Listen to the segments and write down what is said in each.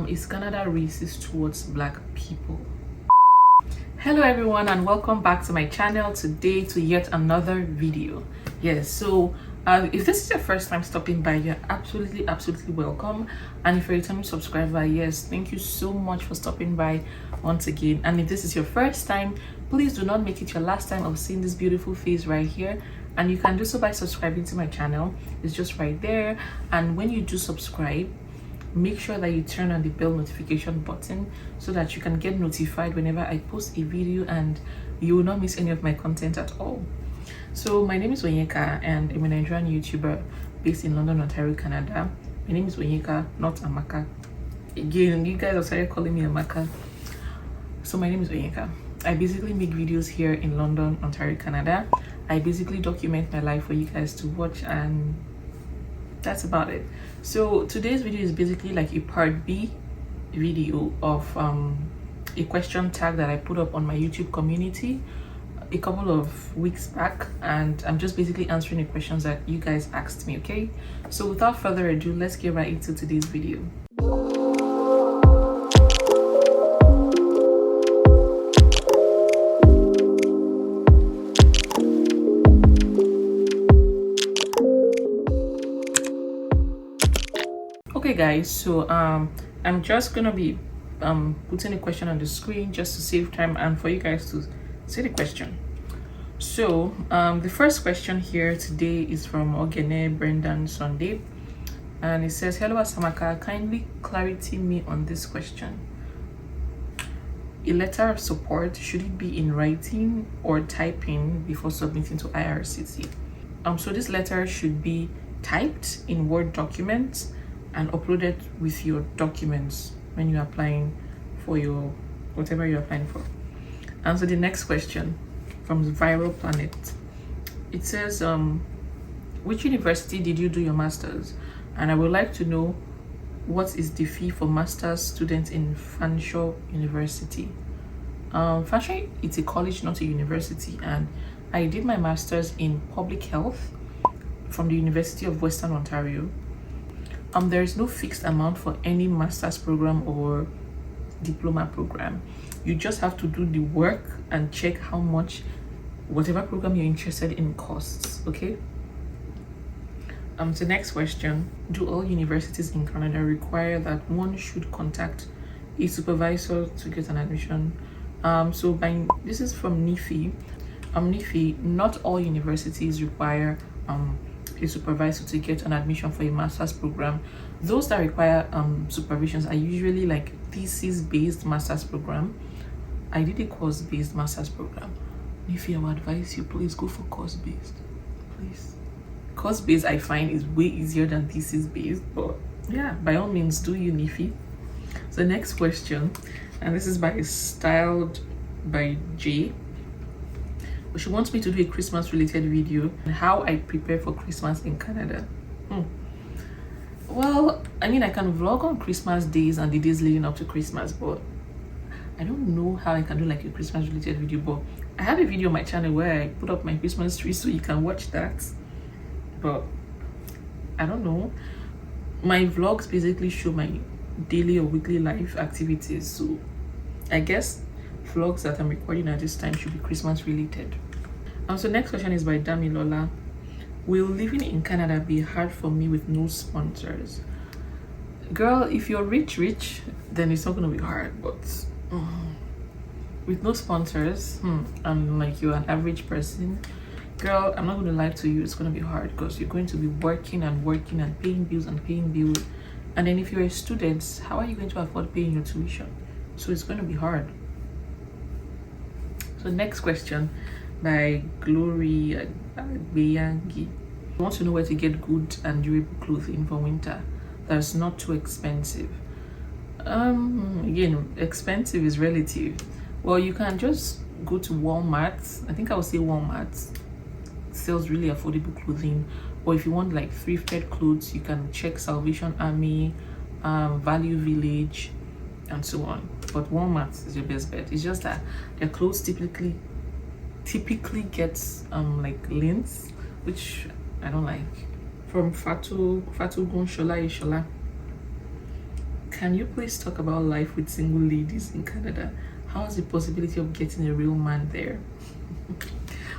Is Canada racist towards black people? Hello everyone and welcome back to my channel today to yet another video. Yes, so if this is your first time stopping by, you're absolutely welcome. And if you're a returning subscriber, yes, thank you so much for stopping by once again. And if this is your first time, please do not make it your last time of seeing this beautiful face right here. And you can do so by subscribing to my channel. It's just right there. And when you do subscribe, make sure that you turn on the bell notification button so that you can get notified whenever I post a video and you will not miss any of my content at all. So my name is Onyeka and I'm a Nigerian YouTuber based in London, Ontario, Canada. My name is Onyeka, not Amaka. Again, you guys have started calling me Amaka. So my name is Onyeka. I basically make videos here in London, Ontario, Canada. I basically document my life for you guys to watch, and that's about it. So today's video is basically like a part B video of a question tag that I put up on my YouTube community a couple of weeks back, and I'm just basically answering the questions that you guys asked me. Okay, so without further ado, let's get right into today's video. Okay guys, so I'm just gonna be putting a question on the screen just to save time and for you guys to see the question. So the first question here today is from Ogene Brendan Sunday, and it says, hello Asamaka, kindly clarity me on this question. A letter of support, should it be in writing or typing before submitting to IRCC? So this letter should be typed in Word documents and uploaded with your documents when you're applying for your whatever you're applying for. And so the next question from Viral Planet, it says, which university did you do your master's? And I would like to know, what is the fee for master's students in Fanshawe University? Fanshawe, it's a college, not a university, and I did my master's in public health from the University of Western Ontario. There is no fixed amount for any master's program or diploma program. You just have to do the work and check how much whatever program you're interested in costs. Okay. The next question, do all universities in Canada require that one should contact a supervisor to get an admission? This is from NIFI. NIFI, not all universities require a supervisor to get an admission for a master's program. Those that require supervisions are usually like thesis based master's program. I did a course based master's program. If I would advise you, please go for course based, please. Course based I find is way easier than thesis based, but yeah, by all means do you, NIFI. So next question, and this is by Styled by J. She wants me to do a Christmas related video on how I prepare for Christmas in Canada. Well, I mean, I can vlog on Christmas days and the days leading up to Christmas, but I don't know how I can do like a Christmas related video. But I have a video on my channel where I put up my Christmas tree, so you can watch that. But I don't know, my vlogs basically show my daily or weekly life activities, so I guess vlogs that I'm recording at this time should be Christmas related. So next question is by Damilola. Will living in Canada be hard for me with no sponsors? Girl, if you're rich, then it's not gonna be hard, but with no sponsors, and like you're an average person, girl, I'm not gonna lie to you, it's gonna be hard because you're going to be working and paying bills. And then if you're a student, how are you going to afford paying your tuition? So it's going to be hard. So next question by Glory Beyangi. I want to know where to get good and durable clothing for winter that's not too expensive. Again, expensive is relative. Well, you can just go to Walmart. I think I would say Walmart sells really affordable clothing. Or if you want like thrifted clothes, you can check Salvation Army, Value Village, and so on. But Walmart is your best bet. It's just that their clothes typically gets like lints, which I don't like. From Fatu Gun Shola Ishola. Can you please talk about life with single ladies in Canada? How's the possibility of getting a real man there?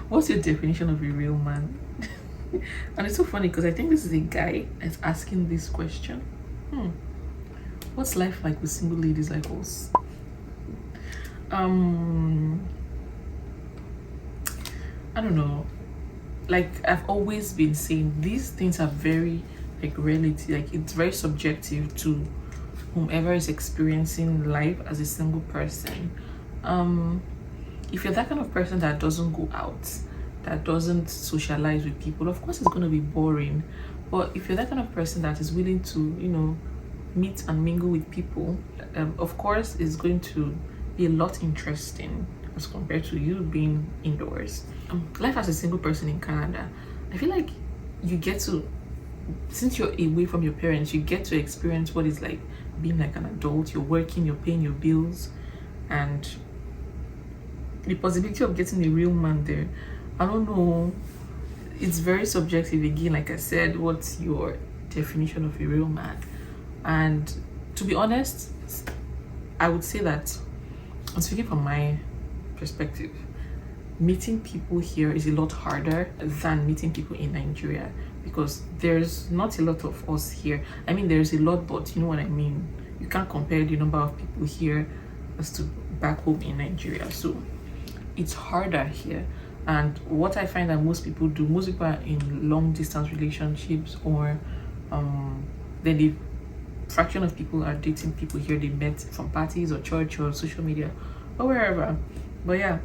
What's your definition of a real man? And it's so funny because I think this is a guy that's asking this question. What's life like with single ladies like us? I don't know. Like I've always been saying, these things are very like relative, like it's very subjective to whomever is experiencing life as a single person. If you're that kind of person that doesn't go out, that doesn't socialize with people, of course it's going to be boring. But if you're that kind of person that is willing to, you know, meet and mingle with people, of course it's going to be a lot interesting as compared to you being indoors. Life as a single person in Canada, I feel like you get to, since you're away from your parents, you get to experience what it's like being like an adult. You're working, you're paying your bills, and the possibility of getting a real man there, I don't know, it's very subjective again. Like I said, what's your definition of a real man? And to be honest, I would say that, I'm speaking from my perspective, meeting people here is a lot harder than meeting people in Nigeria, because there's not a lot of us here. I mean, there's a lot, but you know what I mean. You can't compare the number of people here as to back home in Nigeria. So it's harder here. And what I find that most people do, most people are in long distance relationships, or then the fraction of people are dating people here they met from parties or church or social media or wherever. But yeah,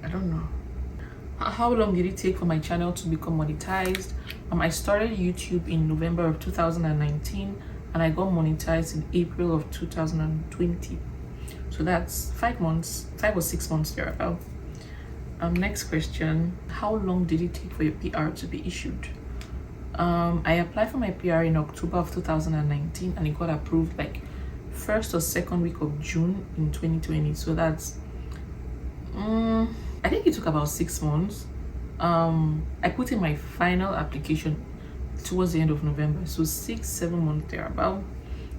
I don't know. How long did it take for my channel to become monetized? I started YouTube in November of 2019 and I got monetized in April of 2020. So that's 5 months, 5 or 6 months thereabout. Next question. How long did it take for your PR to be issued? I applied for my PR in October of 2019 and it got approved like first or second week of June in 2020. So that's I think it took about 6 months. I put in my final application towards the end of November, so 6-7 months thereabout,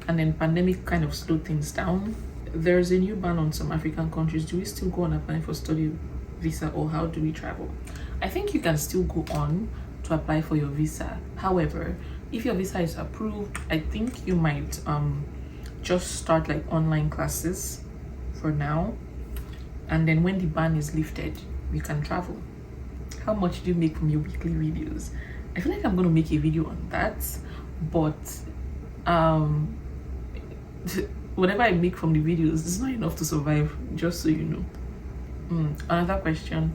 and then pandemic kind of slowed things down. There's a new ban on some African countries. Do we still go on applying for study visa, or how do we travel? I think you can still go on to apply for your visa. However, if your visa is approved, I think you might just start like online classes for now, and then when the ban is lifted, you can travel. How much do you make from your weekly videos? I feel like I'm going to make a video on that, but whatever I make from the videos is not enough to survive, just so you know. Another question.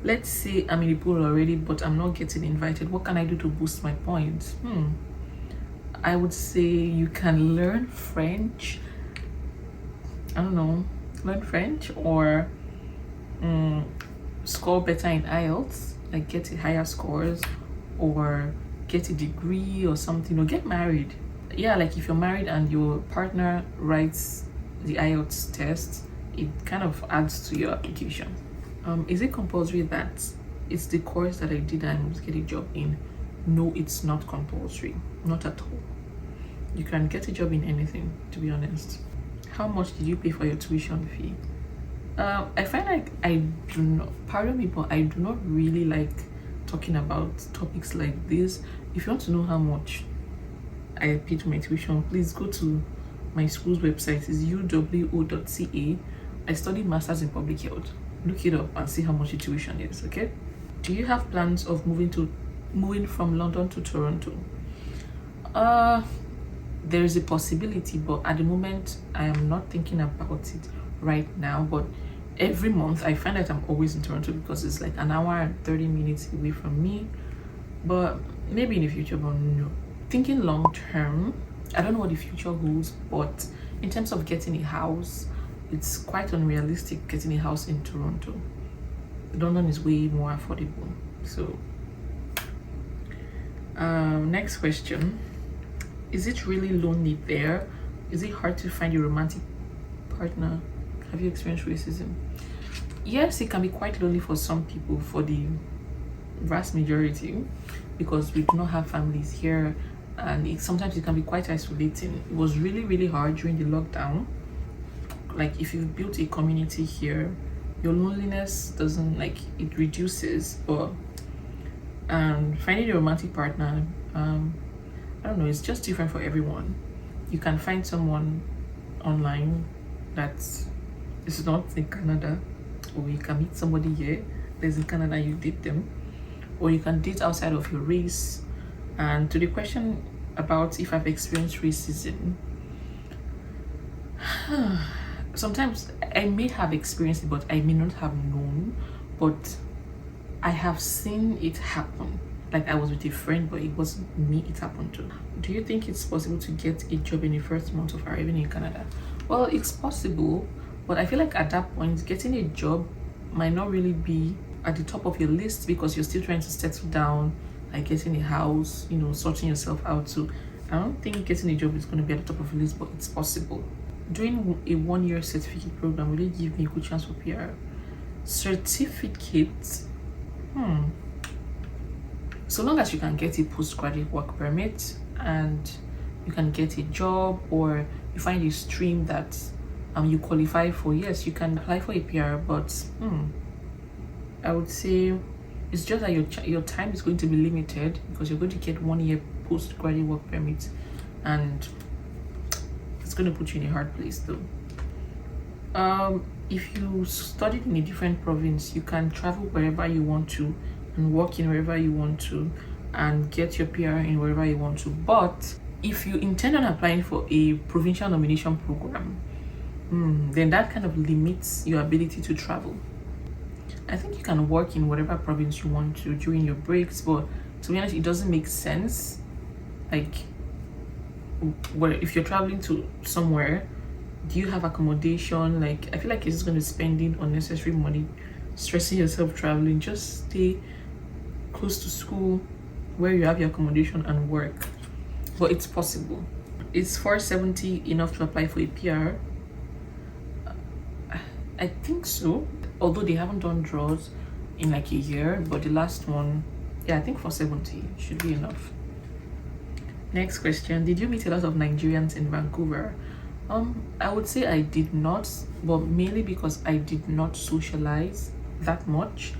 Let's say I'm in the pool already, but I'm not getting invited. What can I do to boost my points? I would say you can learn French. I don't know, learn French, or score better in IELTS, like get higher scores, or get a degree or something, or get married. Yeah, like if you're married and your partner writes the IELTS test, it kind of adds to your application. Is it compulsory that it's the course that I did and I must get a job in? No, it's not compulsory, not at all. You can get a job in anything, to be honest. How much did you pay for your tuition fee? I find like I do not, pardon me, but I do not really like talking about topics like this. If you want to know how much I paid for my tuition, please go to my school's website. It's uwo.ca. I studied masters in public health. Look it up and see how much the tuition is. Okay. Do you have plans of moving from London to Toronto? There is a possibility, but at the moment I am not thinking about it right now. But every month I find that I'm always in Toronto because it's like an hour and 30 minutes away from me. But maybe in the future, but no. Thinking long term, I don't know what the future holds, but in terms of getting a house, it's quite unrealistic getting a house in Toronto. London is way more affordable. So next question. Is it really lonely there? Is it hard to find a romantic partner? Have you experienced racism? Yes, it can be quite lonely for some people, for the vast majority, because we do not have families here, and sometimes it can be quite isolating. It was really, really hard during the lockdown. Like if you've built a community here, your loneliness doesn't, like, it reduces. But finding a romantic partner, I don't know, it's just different for everyone. You can find someone online that is not in Canada, or you can meet somebody here that's in Canada, you date them, or you can date outside of your race. And to the question about if I've experienced racism, sometimes I may have experienced it, but I may not have known. But I have seen it happen. Like I was with a friend, but it wasn't me it happened to. Do you think it's possible to get a job in the first month of arriving in Canada? Well, it's possible, but I feel like at that point, getting a job might not really be at the top of your list, because you're still trying to settle down, like getting a house, you know, sorting yourself out. So I don't think getting a job is going to be at the top of the list, but it's possible. Doing a 1-year certificate program, will it give me a good chance for PR? Certificate? So long as you can get a postgraduate work permit and you can get a job, or you find a stream that you qualify for, yes, you can apply for a PR. But I would say it's just that your time is going to be limited, because you're going to get 1-year postgraduate work permit, and it's going to put you in a hard place though. If you studied in a different province, you can travel wherever you want to and work in wherever you want to and get your PR in wherever you want to. But if you intend on applying for a provincial nomination program, then that kind of limits your ability to travel. I think you can work in whatever province you want to during your breaks, but to be honest, it doesn't make sense. Like, if you're traveling to somewhere, do you have accommodation? Like, I feel like you're just going to be spending unnecessary money, stressing yourself traveling. Just stay close to school where you have your accommodation and work. But it's possible. Is 470 enough to apply for a PR? I think so, although they haven't done draws in like a year, but the last one, yeah, I think 470 should be enough. Next question: did you meet a lot of Nigerians in Vancouver? I would say I did not, but mainly because I did not socialize that much.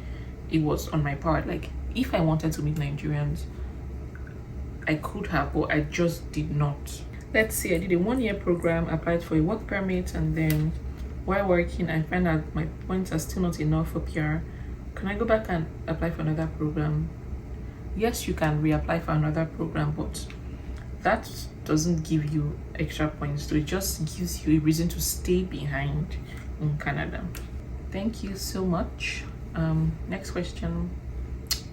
It was on my part. Like, if I wanted to meet Nigerians, I could have, but I just did not. Let's say I did a 1-year program, applied for a work permit, and then while working, I find out my points are still not enough for PR. Can I go back and apply for another program? Yes, you can reapply for another program, but that doesn't give you extra points. So it just gives you a reason to stay behind in Canada. Thank you so much. Next question: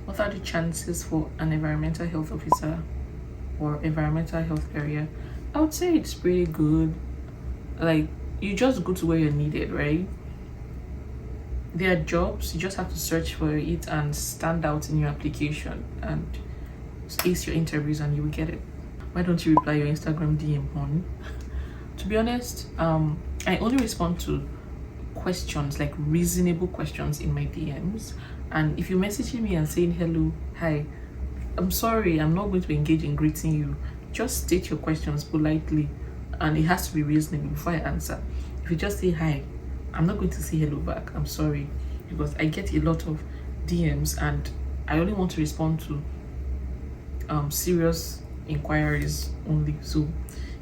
what are the chances for an environmental health officer or environmental health career? I would say it's pretty good. Like, you just go to where you're needed, right? There are jobs, you just have to search for it and stand out in your application and ace your interviews and you will get it. Why don't you reply your Instagram DM, hon? To be honest, I only respond to questions, like reasonable questions in my DMs. And if you're messaging me and saying hello, hi, I'm sorry, I'm not going to engage in greeting you. Just state your questions politely, and it has to be reasonable before I answer. If you just say hi, I'm not going to say hello back. I'm sorry, because I get a lot of DMs and I only want to respond to serious inquiries only. So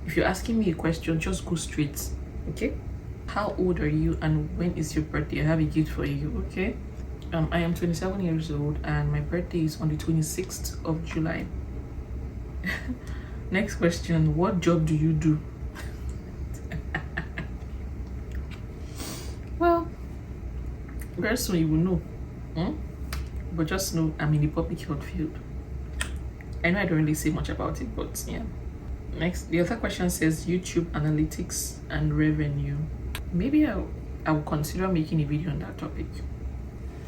if you're asking me a question, just go straight. Okay? How old are you and when is your birthday? I have a gift for you. Okay? I am 27 years old and my birthday is on the 26th of July. Next question: what job do you do? Well, very soon you will know. But just know I'm in the public health field. I know I don't really say much about it, but yeah. Next, the other question says YouTube analytics and revenue. Maybe I will consider making a video on that topic.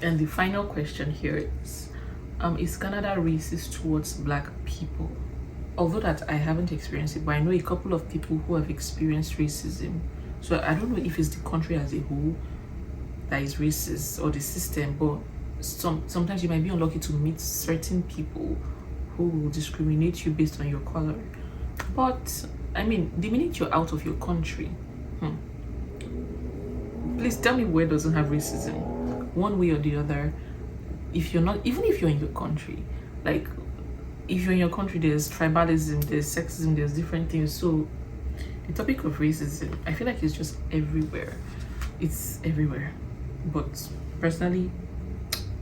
And the final question here is Canada racist towards Black people? Although that I haven't experienced it, but I know a couple of people who have experienced racism. So I don't know if it's the country as a whole that is racist or the system, but sometimes you might be unlucky to meet certain people people will discriminate you based on your color. But I mean, the minute you're out of your country, please tell me where doesn't have racism, one way or the other. If you're not, even if you're in your country, like if you're in your country, there's tribalism, there's sexism, there's different things. So the topic of racism, I feel like it's just everywhere. It's everywhere. But personally,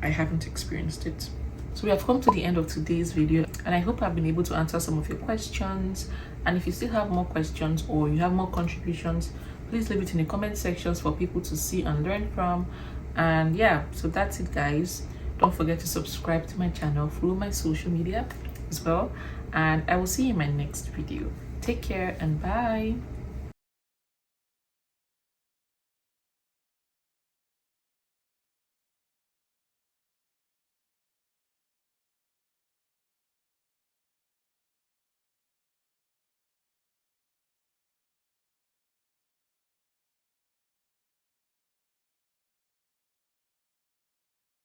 I haven't experienced it. So we have come to the end of today's video, and I hope I've been able to answer some of your questions. And if you still have more questions or you have more contributions, please leave it in the comment sections for people to see and learn from. And yeah, so that's it, guys. Don't forget to subscribe to my channel, follow my social media as well, and I will see you in my next video. Take care and bye.